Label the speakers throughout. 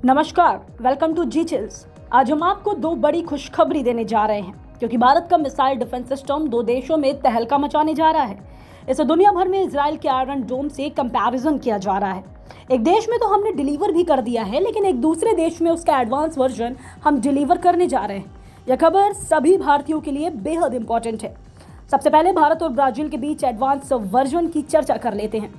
Speaker 1: नमस्कार, welcome to ji chills. आज हम आपको दो बड़ी खुशखबरी देने जा रहे हैं क्योंकि भारत का मिसाइल डिफेंस सिस्टम दो देशों में तहलका मचाने जा रहा है। इसे दुनिया भर में इजराइल के आयरन डोम से कंपैरिजन किया जा रहा है। एक देश में तो हमने डिलीवर भी कर दिया है, लेकिन एक दूसरे देश में उसका एडवांस वर्जन हम डिलीवर करने जा रहे हैं। यह खबर सभी भारतीयों के लिए बेहद इंपॉर्टेंट है। सबसे पहले भारत और ब्राजील के बीच एडवांस वर्जन की चर्चा कर लेते हैं।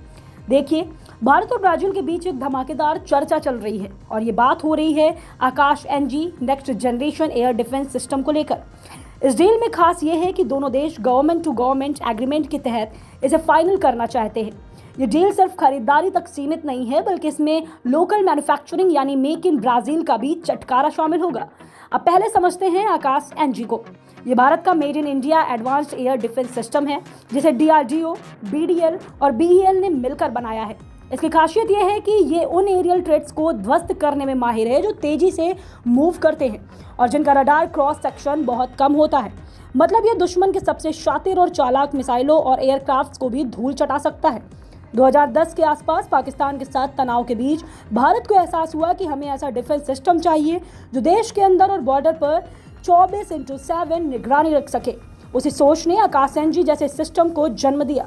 Speaker 1: देखिए, भारत और ब्राजील के बीच एक धमाकेदार चर्चा चल रही है और ये बात हो रही है आकाश NG next generation air defence system को लेकर। इस डील में खास ये है कि दोनों देश गवर्नमेंट टू गवर्नमेंट एग्रीमेंट के तहत इसे फाइनल करना चाहते हैं। ये डील सिर्फ खरीदारी तक सीमित नहीं है, बल्कि इसमें लोकल मैन्युफैक्चरिंग यानी मेक इन ब्राजील का भी चटकारा शामिल होगा। अब पहले समझते हैं आकाश NG को। ये भारत का made in India advanced air defence system है जिसे DRDO, BDL और BEL ने मिलकर बनाया है। इसकी खासियत यह है कि ये उन एरियल थ्रेट्स को ध्वस्त करने में माहिर है जो तेजी से मूव करते हैं और जिनका रडार क्रॉस सेक्शन बहुत कम होता है। मतलब ये दुश्मन के सबसे शातिर और चालाक मिसाइलों और एयरक्राफ्ट्स को भी धूल चटा सकता है। 2010 के आसपास पाकिस्तान के साथ तनाव के बीच भारत को एहसास हुआ कि हमें ऐसा डिफेंस सिस्टम चाहिए जो देश के अंदर और बॉर्डर पर 24/7 निगरानी रख सके। उसी सोच ने आकाश NG जैसे सिस्टम को जन्म दिया।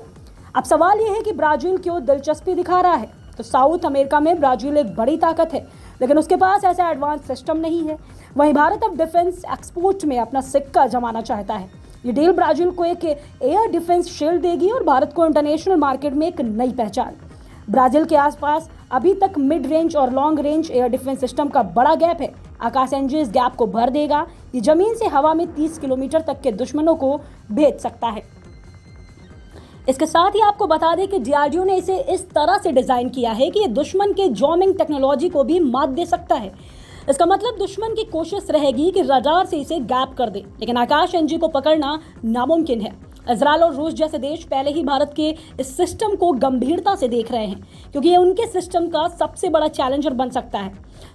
Speaker 1: अब सवाल यह है कि ब्राजील क्यों दिलचस्पी दिखा रहा है। तो साउथ अमेरिका में ब्राजील एक बड़ी ताकत है, लेकिन उसके पास ऐसा एडवांस सिस्टम नहीं है। वहीं भारत अब डिफेंस एक्सपोर्ट में अपना सिक्का जमाना चाहता है। ये डील ब्राजील को एक एयर डिफेंस शील्ड देगी और भारत को इंटरनेशनल मार्केट में एक नई पहचान। ब्राजील के आसपास अभी तक मिड रेंज और long range air defence system का बड़ा गैप है। आकाश NG इस गैप को भर देगा। ये जमीन से हवा में 30 किलोमीटर तक के दुश्मनों को भेज सकता है। इसके साथ ही आपको बता दें कि DRDO ने इसे इस तरह से डिजाइन किया है कि ये दुश्मन के जॉमिंग टेक्नोलॉजी को भी मात दे सकता है। इसका मतलब दुश्मन की कोशिश रहेगी कि रडार से इसे गैप कर दे, लेकिन आकाश NG को पकड़ना नामुमकिन है। इजराइल और रूस जैसे देश पहले ही भारत के इस सिस्टम को गंभीरता से देख रहे हैं क्योंकि ये उनके सिस्टम का सबसे बड़ा चैलेंजर बन सकता है।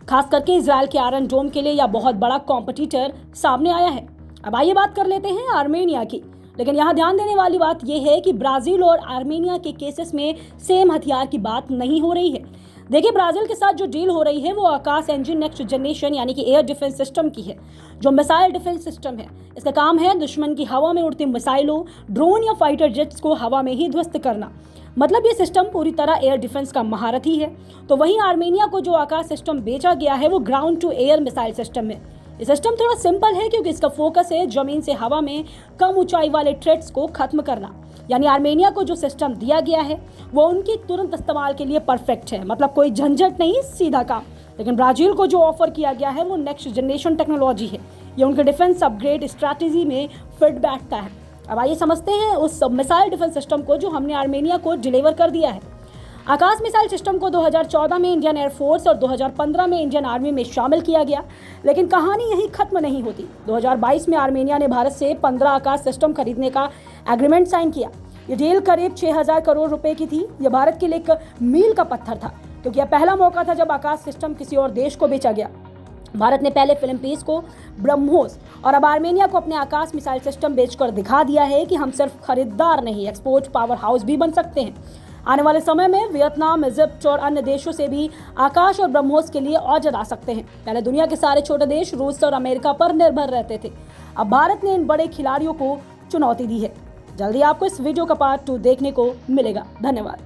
Speaker 1: खास करके इजराइल के आयरन डोम के लिए यह बहुत बड़ा कॉम्पिटिटर सामने आया है। अब आइए बात कर लेते हैं आर्मेनिया की। लेकिन यहाँ ध्यान देने वाली बात यह है कि ब्राजील और आर्मेनिया के केसेस में सेम हथियार की बात नहीं हो रही है। देखिए, ब्राजील के साथ जो डील हो रही है वो आकाश NG नेक्स्ट जनरेशन यानी कि एयर डिफेंस सिस्टम की है, जो मिसाइल डिफेंस सिस्टम है। इसका काम है दुश्मन की हवा में उड़ती मिसाइलों, ड्रोन या फाइटर जेट्स को हवा में ही ध्वस्त करना। मतलब ये सिस्टम पूरी तरह एयर डिफेंस का महारथी है। तो वहीं आर्मेनिया को जो आकाश सिस्टम बेचा गया है वो ground to air missile system है। ये सिस्टम थोड़ा सिंपल है क्योंकि इसका फोकस है जमीन से हवा में कम ऊंचाई वाले थ्रेट्स को खत्म करना। यानी आर्मेनिया को जो सिस्टम दिया गया है वो उनकी तुरंत इस्तेमाल के लिए परफेक्ट है। मतलब कोई झंझट नहीं, सीधा काम। लेकिन ब्राजील को जो ऑफर किया गया है वो नेक्स्ट जनरेशन टेक्नोलॉजी है। ये उनके डिफेंस अपग्रेड स्ट्रैटेजी में फिट बैठता है। अब आइए समझते हैं उस मिसाइल डिफेंस सिस्टम को जो हमने आर्मेनिया को डिलीवर कर दिया है। आकाश मिसाइल सिस्टम को 2014 में इंडियन एयरफोर्स और 2015 में इंडियन आर्मी में शामिल किया गया, लेकिन कहानी यही खत्म नहीं होती। 2022 में आर्मेनिया ने भारत से 15 आकाश सिस्टम खरीदने का एग्रीमेंट साइन किया। ये डील करीब 6000 करोड़ रुपए की थी। यह भारत के लिए एक मील का पत्थर था क्योंकि यह पहला मौका था जब आकाश सिस्टम किसी और देश को बेचा गया। भारत ने पहले फिलिपींस को ब्रह्मोस और अब आर्मेनिया को अपने आकाश मिसाइल सिस्टम बेचकर दिखा दिया है कि हम सिर्फ खरीदार नहीं, एक्सपोर्ट पावर हाउस भी बन सकते हैं। आने वाले समय में वियतनाम, इजिप्ट और अन्य देशों से भी आकाश और ब्रह्मोस के लिए ऑर्डर आ सकते हैं। पहले दुनिया के सारे छोटे देश रूस और अमेरिका पर निर्भर रहते थे। अब भारत ने इन बड़े खिलाड़ियों को चुनौती दी है। जल्दी आपको इस वीडियो का पार्ट 2 देखने को मिलेगा। धन्यवाद।